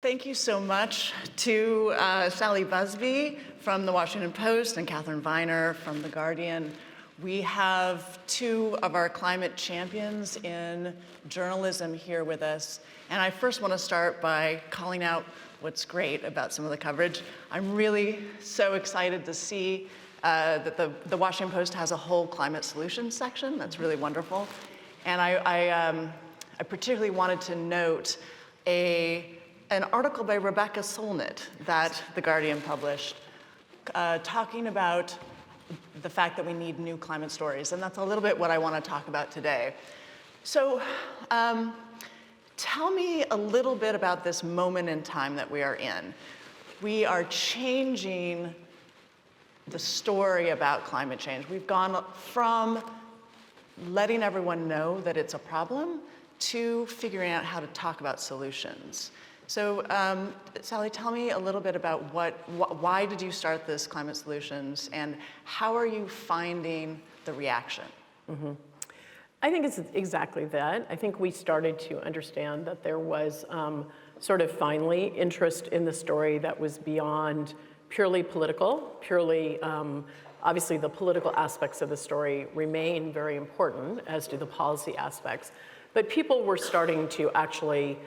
Thank you so much to Sally Buzbee from the Washington Post and Kathryn Viner from The Guardian. We have two of our climate champions in journalism here with us. And I first want to start by calling out what's great about some of the coverage. I'm really so excited to see that the Washington Post has a whole climate solutions section. That's really wonderful. And I particularly wanted to note an article by Rebecca Solnit that The Guardian published talking about the fact that we need new climate stories. And that's a little bit what I want to talk about today. So tell me a little bit about this moment in time that we are in. We are changing the story about climate change. We've gone from letting everyone know that it's a problem to figuring out how to talk about solutions. So, Sally, tell me a little bit about why did you start this Climate Solutions, and how are you finding the reaction? Mm-hmm. I think it's exactly that. I think we started to understand that there was sort of finally interest in the story that was beyond purely political, obviously the political aspects of the story remain very important, as do the policy aspects, but people were starting to actually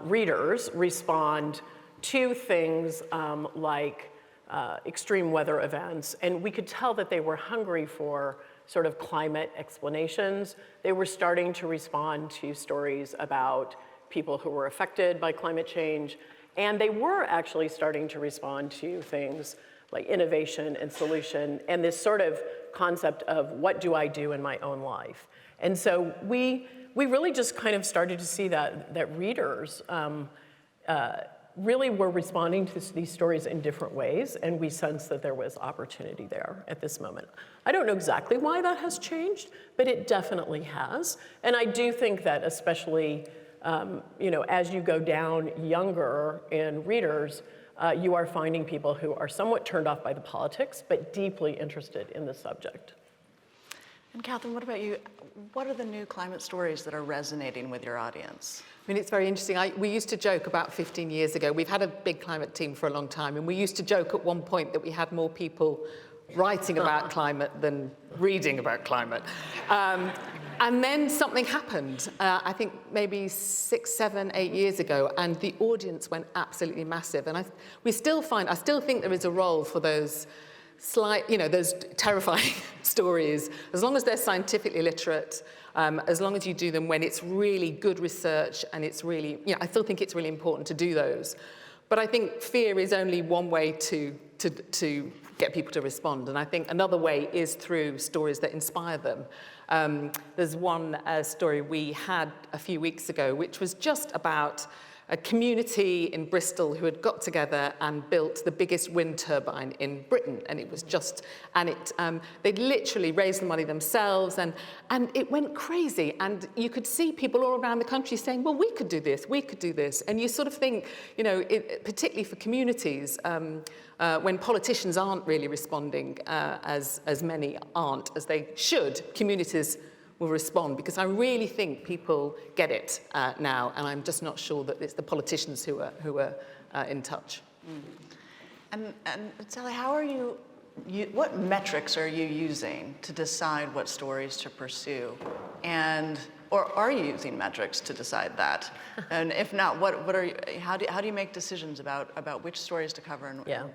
readers respond to things like extreme weather events, and we could tell that they were hungry for sort of climate explanations. They were starting to respond to stories about people who were affected by climate change, and they were actually starting to respond to things like innovation and solution, and this sort of concept of what do I do in my own life. And so we really just kind of started to see that readers really were responding to these stories in different ways, and we sensed that there was opportunity there at this moment. I don't know exactly why that has changed, but it definitely has. And I do think that especially as you go down younger in readers, you are finding people who are somewhat turned off by the politics, but deeply interested in the subject. And Kathryn, what about you? What are the new climate stories that are resonating with your audience? I mean, it's very interesting. We used to joke about 15 years ago. We've had a big climate team for a long time, and we used to joke at one point that we had more people writing about climate than reading about climate. And then something happened, I think maybe 6, 7, 8 years ago, and the audience went absolutely massive. And I still think there is a role for those those terrifying stories, as long as they're scientifically literate, as long as you do them when it's really good research, and it's really, I still think it's really important to do those. But I think fear is only one way to get people to respond, and I think another way is through stories that inspire them. There's one story we had a few weeks ago, which was just about a community in Bristol who had got together and built the biggest wind turbine in Britain, and it was they'd literally raised the money themselves, and it went crazy, and you could see people all around the country saying, well, we could do this, and you sort of think, particularly for communities, when politicians aren't really responding, as many aren't as they should, communities will respond, because I really think people get it now, and I'm just not sure that it's the politicians who are in touch. And Sally, how are what metrics are you using to decide what stories to pursue, or are you using metrics to decide that? And if not, how do you make decisions about which stories to cover and which not?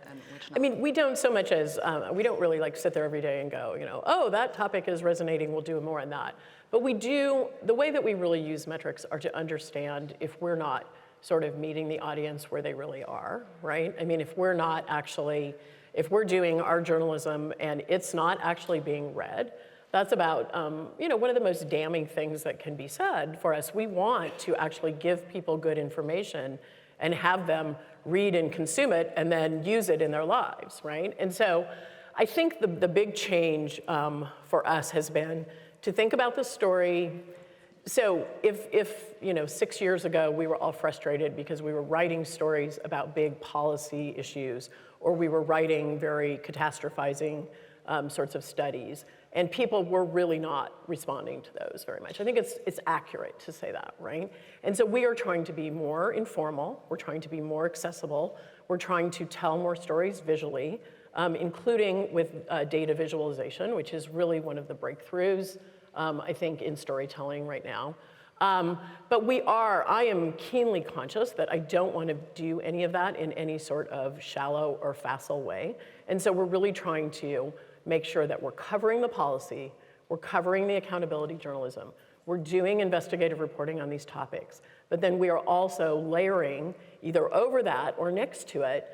I mean, we don't so much as, we don't really sit there every day and go, oh, that topic is resonating, we'll do more on that. But we do, the way that we really use metrics are to understand if we're not sort of meeting the audience where they really are, right? I mean, if we're doing our journalism and it's not actually being read, that's about, one of the most damning things that can be said for us. We want to actually give people good information and have them read and consume it and then use it in their lives, right? And so I think the big change for us has been to think about the story. So if 6 years ago we were all frustrated because we were writing stories about big policy issues, or we were writing very catastrophizing sorts of studies, And people were really not responding to those very much. I think it's accurate to say that, right? And so we are trying to be more informal, we're trying to be more accessible, we're trying to tell more stories visually, including with data visualization, which is really one of the breakthroughs, I think, in storytelling right now. But I am keenly conscious that I don't want to do any of that in any sort of shallow or facile way. And so we're really trying to make sure that we're covering the policy, we're covering the accountability journalism, we're doing investigative reporting on these topics, but then we are also layering either over that or next to it,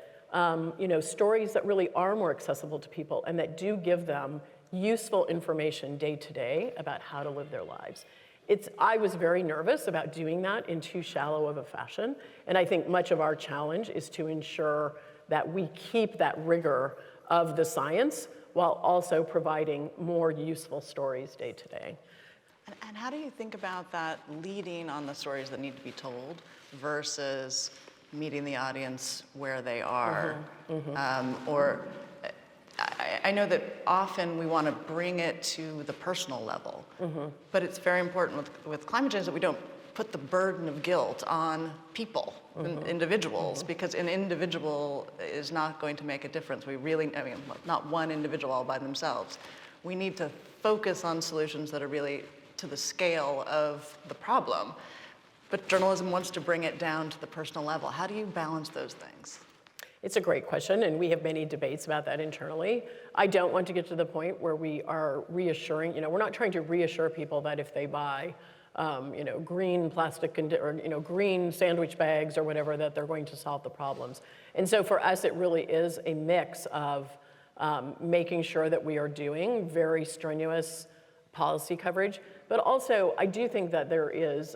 stories that really are more accessible to people and that do give them useful information day to day about how to live their lives. I was very nervous about doing that in too shallow of a fashion, and I think much of our challenge is to ensure that we keep that rigor of the science while also providing more useful stories day to day. And how do you think about that leading on the stories that need to be told versus meeting the audience where they are? I know that often we want to bring it to the personal level, but it's very important with climate change that we don't put the burden of guilt on people, individuals, because an individual is not going to make a difference. Not one individual all by themselves. We need to focus on solutions that are really to the scale of the problem. But journalism wants to bring it down to the personal level. How do you balance those things? It's a great question, and we have many debates about that internally. I don't want to get to the point where we are reassuring, we're not trying to reassure people that if they buy green plastic or green sandwich bags or whatever, that they're going to solve the problems. And so for us, it really is a mix of making sure that we are doing very strenuous policy coverage, but also I do think that there is,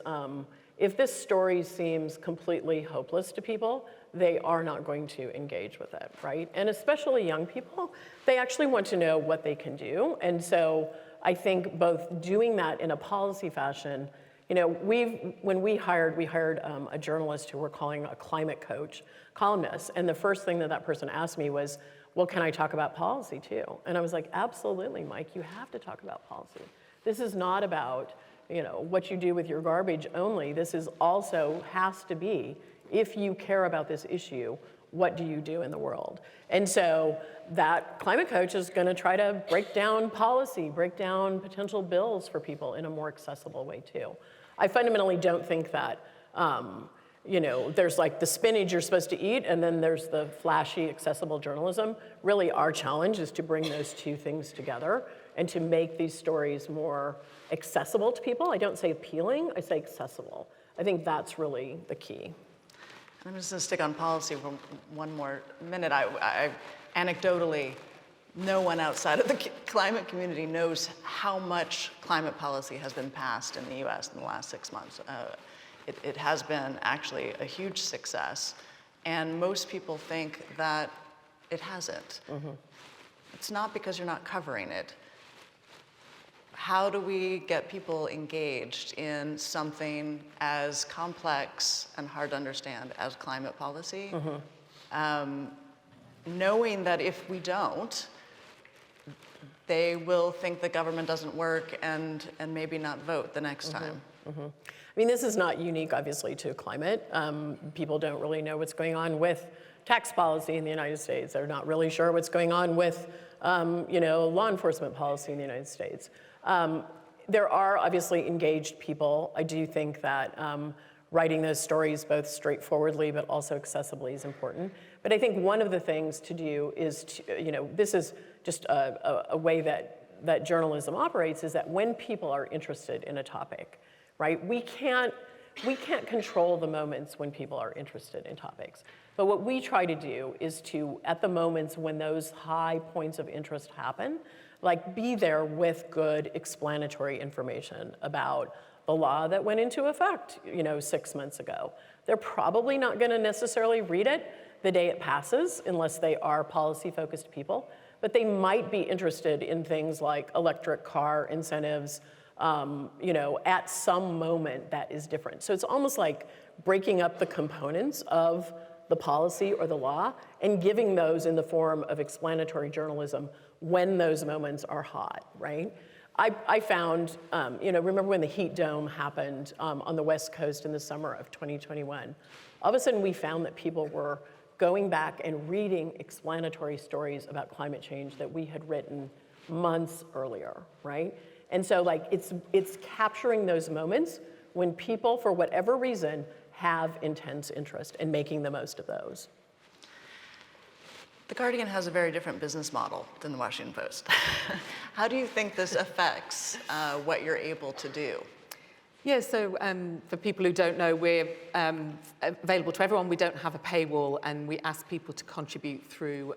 if this story seems completely hopeless to people, they are not going to engage with it, right? And especially young people, they actually want to know what they can do. And so I think both doing that in a policy fashion, when we hired a journalist who we're calling a climate coach, columnist, and the first thing that person asked me was, well, can I talk about policy too? And I was like, absolutely, Mike, you have to talk about policy. This is not about, what you do with your garbage only. This is also has to be, if you care about this issue, what do you do in the world? And so that climate coach is going to try to break down policy, break down potential bills for people in a more accessible way too. I fundamentally don't think that, there's like the spinach you're supposed to eat and then there's the flashy, accessible journalism. Really our challenge is to bring those two things together and to make these stories more accessible to people. I don't say appealing, I say accessible. I think that's really the key. I'm just going to stick on policy for one more minute. I anecdotally, no one outside of the climate community knows how much climate policy has been passed in the US in the last 6 months. It has been actually a huge success, and most people think that it hasn't. It's not because you're not covering it. How do we get people engaged in something as complex and hard to understand as climate policy? Knowing that if we don't, they will think the government doesn't work and maybe not vote the next time. I mean, this is not unique, obviously, to climate. People don't really know what's going on with tax policy in the United States. They're not really sure what's going on with, law enforcement policy in the United States. There are obviously engaged people. I do think that writing those stories both straightforwardly but also accessibly is important. But I think one of the things to do is to, this is just a way that journalism operates, is that when people are interested in a topic, right, we can't control the moments when people are interested in topics. But what we try to do is to, at the moments when those high points of interest happen, be there with good explanatory information about the law that went into effect, 6 months ago. They're probably not going to necessarily read it the day it passes unless they are policy-focused people, but they might be interested in things like electric car incentives, at some moment that is different. So it's almost like breaking up the components of the policy or the law and giving those in the form of explanatory journalism when those moments are hot, right? I found, remember when the heat dome happened on the West Coast in the summer of 2021? All of a sudden we found that people were going back and reading explanatory stories about climate change that we had written months earlier, right? And so like it's capturing those moments when people, for whatever reason, have intense interest and making the most of those. The Guardian has a very different business model than the Washington Post. How do you think this affects what you're able to do? Yeah, so for people who don't know, we're available to everyone. We don't have a paywall, and we ask people to contribute through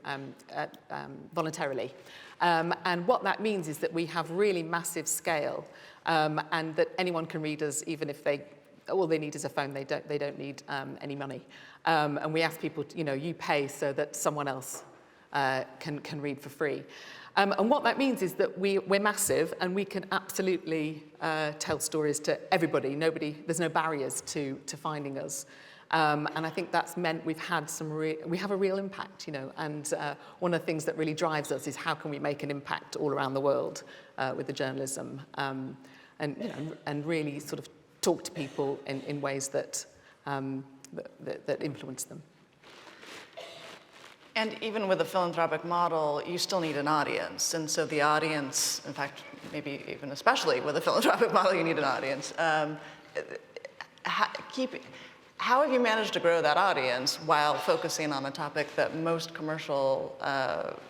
voluntarily. And what that means is that we have really massive scale, and that anyone can read us, even if all they need is a phone. They don't need any money. And we ask people, you pay so that someone else can read for free. And what that means is that we're massive, and we can absolutely tell stories to everybody. There's no barriers to finding us. And I think that's meant we have a real impact, and one of the things that really drives us is how can we make an impact all around the world with the journalism, and really sort of talk to people in ways that influence them. And even with a philanthropic model, you still need an audience. And so the audience, in fact, maybe even especially with a philanthropic model, you need an audience. How have you managed to grow that audience while focusing on a topic that most commercial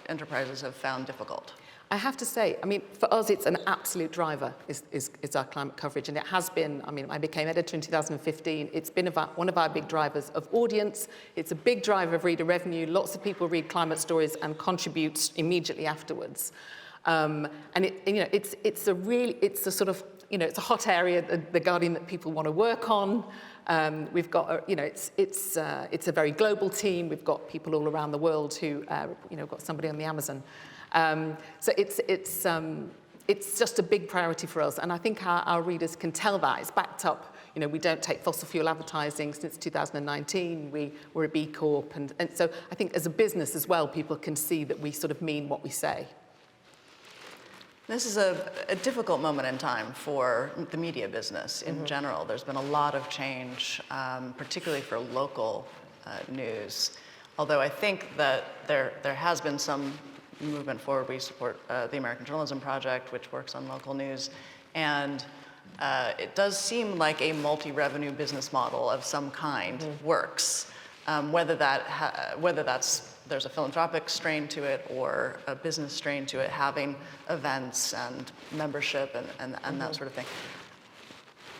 enterprises have found difficult? I have to say, for us, it's an absolute driver, is our climate coverage. And it has been, I became editor in 2015. It's been one of our big drivers of audience. It's a big driver of reader revenue. Lots of people read climate stories and contribute immediately afterwards. And it's a hot area, the Guardian, that people want to work on. We've got, it's a very global team. We've got people all around the world who, got somebody on the Amazon. So it's just a big priority for us, and I think our readers can tell that. It's backed up. We don't take fossil fuel advertising since 2019. We're a B Corp, and so I think as a business as well, people can see that we sort of mean what we say. This is a difficult moment in time for the media business in general. There's been a lot of change, particularly for local news. Although I think that there has been some movement forward. We support the American Journalism Project, which works on local news. And it does seem like a multi-revenue business model of some kind works. Whether there's a philanthropic strain to it or a business strain to it, having events and membership and that sort of thing.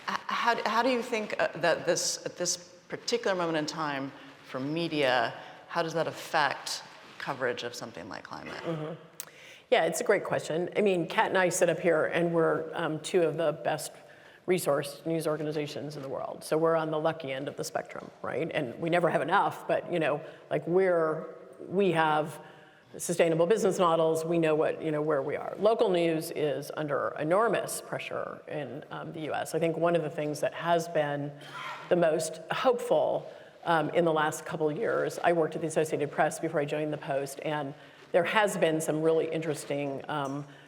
How do you think that at this particular moment in time for media, how does that affect coverage of something like climate? Yeah, it's a great question. Kat and I sit up here, and we're two of the best resourced news organizations in the world. So we're on the lucky end of the spectrum, right? And we never have enough, but we have sustainable business models. We know where we are. Local news is under enormous pressure in the U.S. I think one of the things that has been the most hopeful in the last couple of years, I worked at the Associated Press before I joined the Post, and there has been some really interesting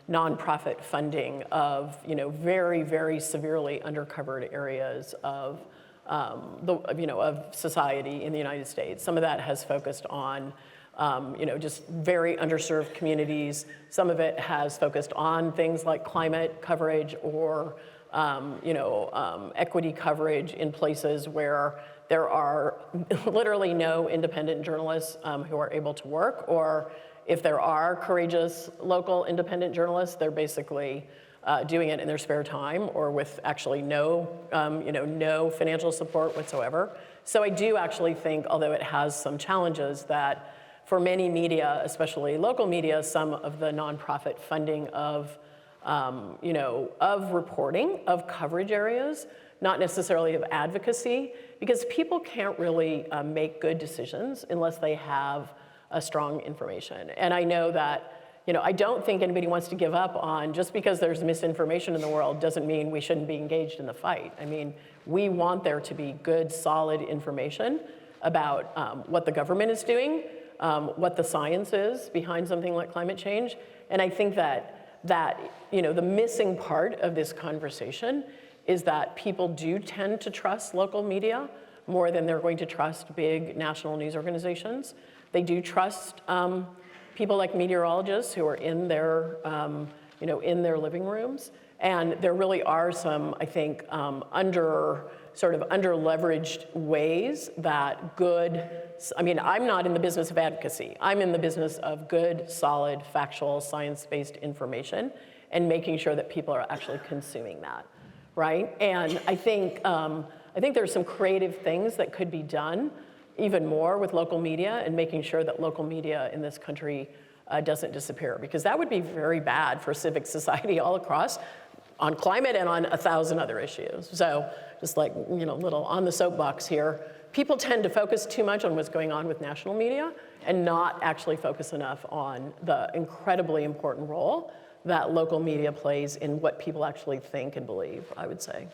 nonprofit funding of very, very severely undercovered areas of of society in the United States. Some of that has focused on just very underserved communities. Some of it has focused on things like climate coverage or equity coverage in places where there are literally no independent journalists who are able to work, or if there are courageous local independent journalists, they're basically doing it in their spare time or with actually no financial support whatsoever. So I do actually think, although it has some challenges, that for many media, especially local media, some of the nonprofit funding of reporting, of coverage areas, not necessarily of advocacy, because people can't really make good decisions unless they have a strong information. And I know that, I don't think anybody wants to give up on, just because there's misinformation in the world doesn't mean we shouldn't be engaged in the fight. We want there to be good, solid information about what the government is doing, what the science is behind something like climate change. And I think that the missing part of this conversation is that people do tend to trust local media more than they're going to trust big national news organizations. They do trust people like meteorologists who are in their, in their living rooms. And there really are some, I think, under-leveraged ways that I'm not in the business of advocacy. I'm in the business of good, solid, factual, science-based information and making sure that people are actually consuming that, right? And I think there's some creative things that could be done even more with local media and making sure that local media in this country doesn't disappear, because that would be very bad for civic society all across on climate and on 1,000 other issues. So just like, little on the soapbox here, people tend to focus too much on what's going on with national media and not actually focus enough on the incredibly important role that local media plays in what people actually think and believe, I would say.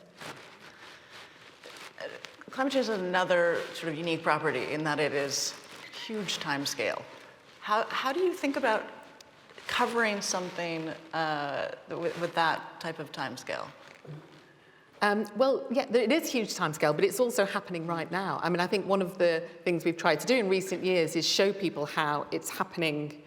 Climate change is another sort of unique property in that it is huge time scale. How do you think about covering something with that type of time scale? Well, yeah, it is huge timescale, but it's also happening right now. I mean, I think one of the things we've tried to do in recent years is show people how it's happening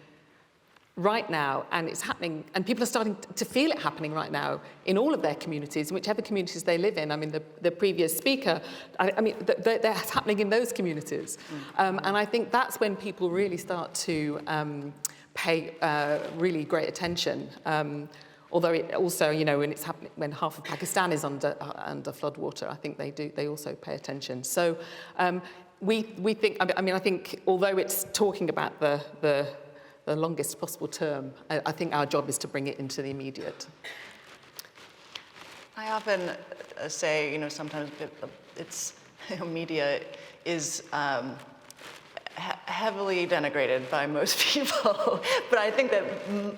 right now, and it's happening, and people are starting to feel it happening right now in all of their communities, in whichever communities they live in. I mean, the previous speaker, they're happening in those communities. And I think that's when people really start to pay really great attention. Although it also, when it's happening, when half of Pakistan is under floodwater, I think they also pay attention. So we think, I think although it's talking about the longest possible term, I think our job is to bring it into the immediate. I often say, sometimes it's, media is heavily denigrated by most people, but I think that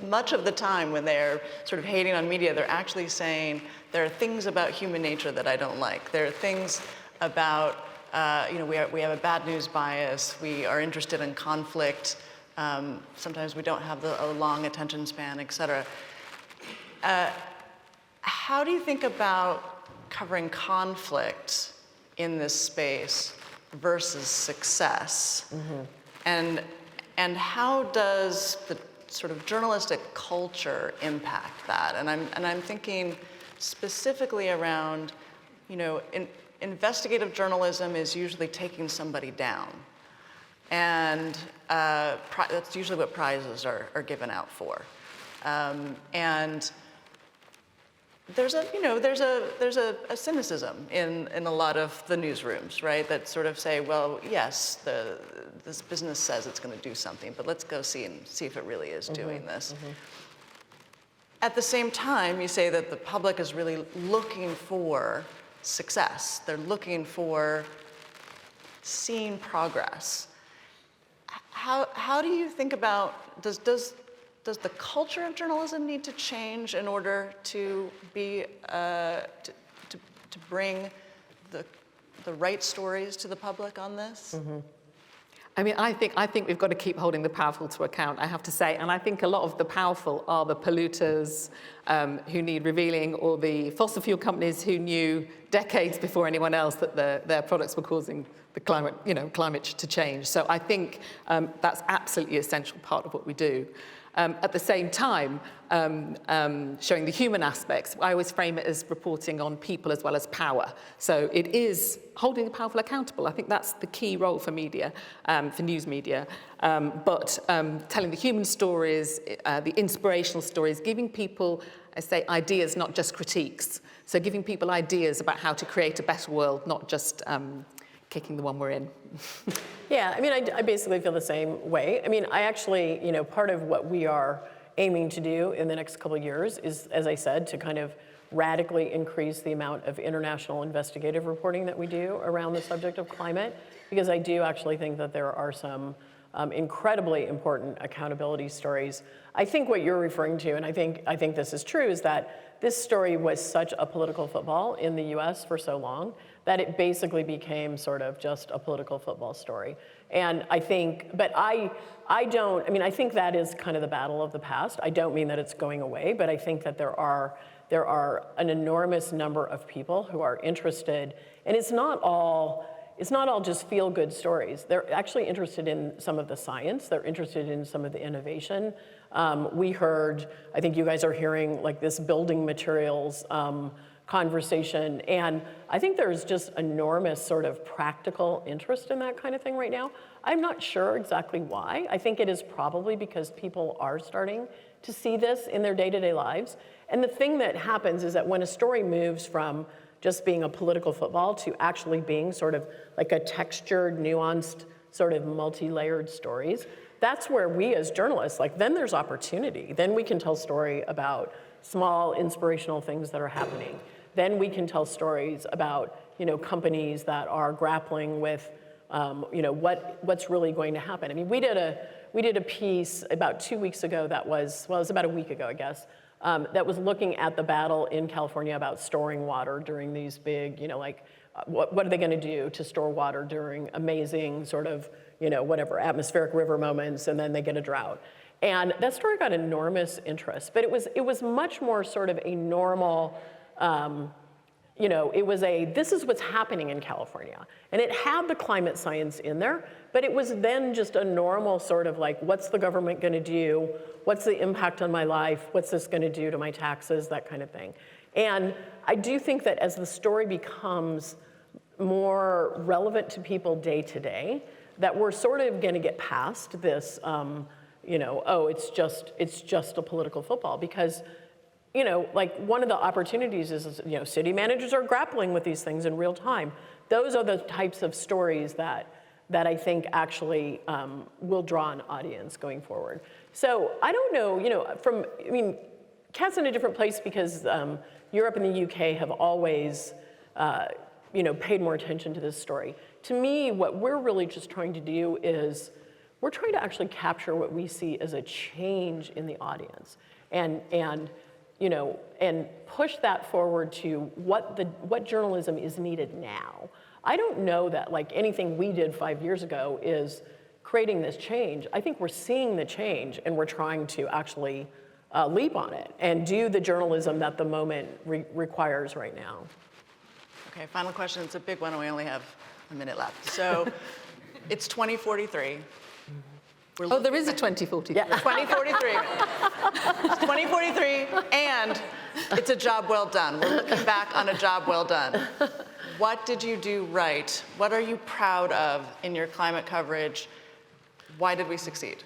much of the time when they're sort of hating on media, they're actually saying there are things about human nature that I don't like. There are things about, we have a bad news bias, we are interested in conflict, sometimes we don't have a long attention span, et cetera. How do you think about covering conflict in this space versus success? Mm-hmm. And how does the sort of journalistic culture impact that? And I'm thinking specifically around, investigative journalism is usually taking somebody down. And that's usually what prizes are given out for. And there's a cynicism in a lot of the newsrooms, right? That sort of say, well, yes, this business says it's going to do something, but let's go see if it really is doing this. Mm-hmm. At the same time, you say that the public is really looking for success. They're looking for seeing progress. How do you think about, does the culture of journalism need to change in order to be to bring the right stories to the public on this? Mm-hmm. I mean, I think we've got to keep holding the powerful to account, I have to say. And I think a lot of the powerful are the polluters who need revealing, or the fossil fuel companies who knew decades before anyone else that their products were causing the climate to change. So I think that's absolutely an essential part of what we do. At the same time, showing the human aspects, I always frame it as reporting on people as well as power. So it is holding the powerful accountable. I think that's the key role for media, for news media. But telling the human stories, the inspirational stories, giving people, I say, ideas, not just critiques. So giving people ideas about how to create a better world, not just kicking the one we're in. Yeah, I mean, I basically feel the same way. I mean, I actually, part of what we are aiming to do in the next couple of years is, as I said, to kind of radically increase the amount of international investigative reporting that we do around the subject of climate, because I do actually think that there are some incredibly important accountability stories. I think what you're referring to, and I think this is true, is that this story was such a political football in the US for so long that it basically became sort of just a political football story. And I think, but I mean, I think that is kind of the battle of the past. I don't mean that it's going away, but I think that there are an enormous number of people who are interested, and it's not all just feel-good stories. They're actually interested in some of the science. They're interested in some of the innovation. We heard, I think you guys are hearing like this building materials conversation, and I think there's just enormous sort of practical interest in that kind of thing right now. I'm not sure exactly why. I think it is probably because people are starting to see this in their day-to-day lives. And the thing that happens is that when a story moves from just being a political football to actually being sort of like a textured, nuanced, sort of multi-layered stories, that's where we as journalists, like then there's opportunity. Then we can tell story about small inspirational things that are happening. Then we can tell stories about, companies that are grappling with, what's really going to happen. I mean, we did a piece about 2 weeks ago that was, well, it was about a week ago, I guess, that was looking at the battle in California about storing water during these big, what are they going to do to store water during amazing sort of, whatever, atmospheric river moments, and then they get a drought. And that story got enormous interest, but it was much more sort of a normal, it was this is what's happening in California. And it had the climate science in there, but it was then just a normal sort of like, what's the government gonna do? What's the impact on my life? What's this gonna do to my taxes? That kind of thing. And I do think that as the story becomes more relevant to people day to day, that we're sort of gonna get past this, it's just a political football, because one of the opportunities is, city managers are grappling with these things in real time. Those are the types of stories that I think actually will draw an audience going forward. So I don't know, Kat's in a different place because Europe and the UK have always, paid more attention to this story. To me, what we're really just trying to do is we're trying to actually capture what we see as a change in the audience, and push that forward to what journalism is needed now. I don't know that like anything we did 5 years ago is creating this change. I think we're seeing the change and we're trying to actually leap on it and do the journalism that the moment requires right now. Okay, final question. It's a big one and we only have a minute left. So it's 2043. Oh, there is a 2043. Yeah, 2043. It's 2043, and it's a job well done. We're looking back on a job well done. What did you do right? What are you proud of in your climate coverage? Why did we succeed?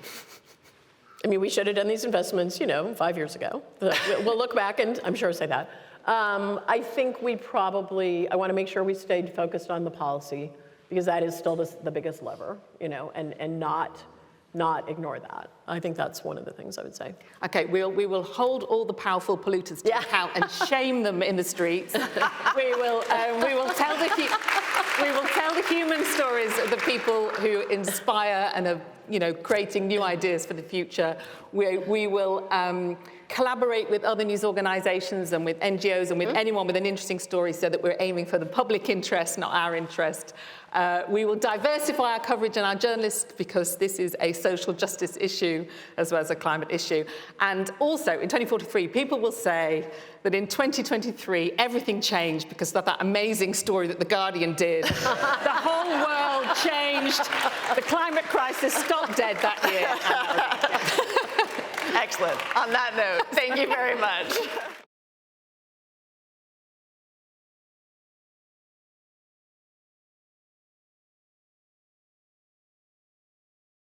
I mean, we should have done these investments, 5 years ago. We'll look back and I'm sure say that. I think I want to make sure we stayed focused on the policy, because that is still the biggest lever, and not ignore that. I think that's one of the things I would say. Okay, we will hold all the powerful polluters to account and shame them in the streets. we will tell the human stories of the people who inspire and are creating new ideas for the future. We will collaborate with other news organizations and with NGOs and with anyone with an interesting story, so that we're aiming for the public interest, not our interest. We will diversify our coverage and our journalists, because this is a social justice issue as well as a climate issue. And also in 2043, people will say that in 2023, everything changed because of that amazing story that The Guardian did. The whole world changed. The climate crisis stopped dead that year. Excellent. On that note, thank you very much.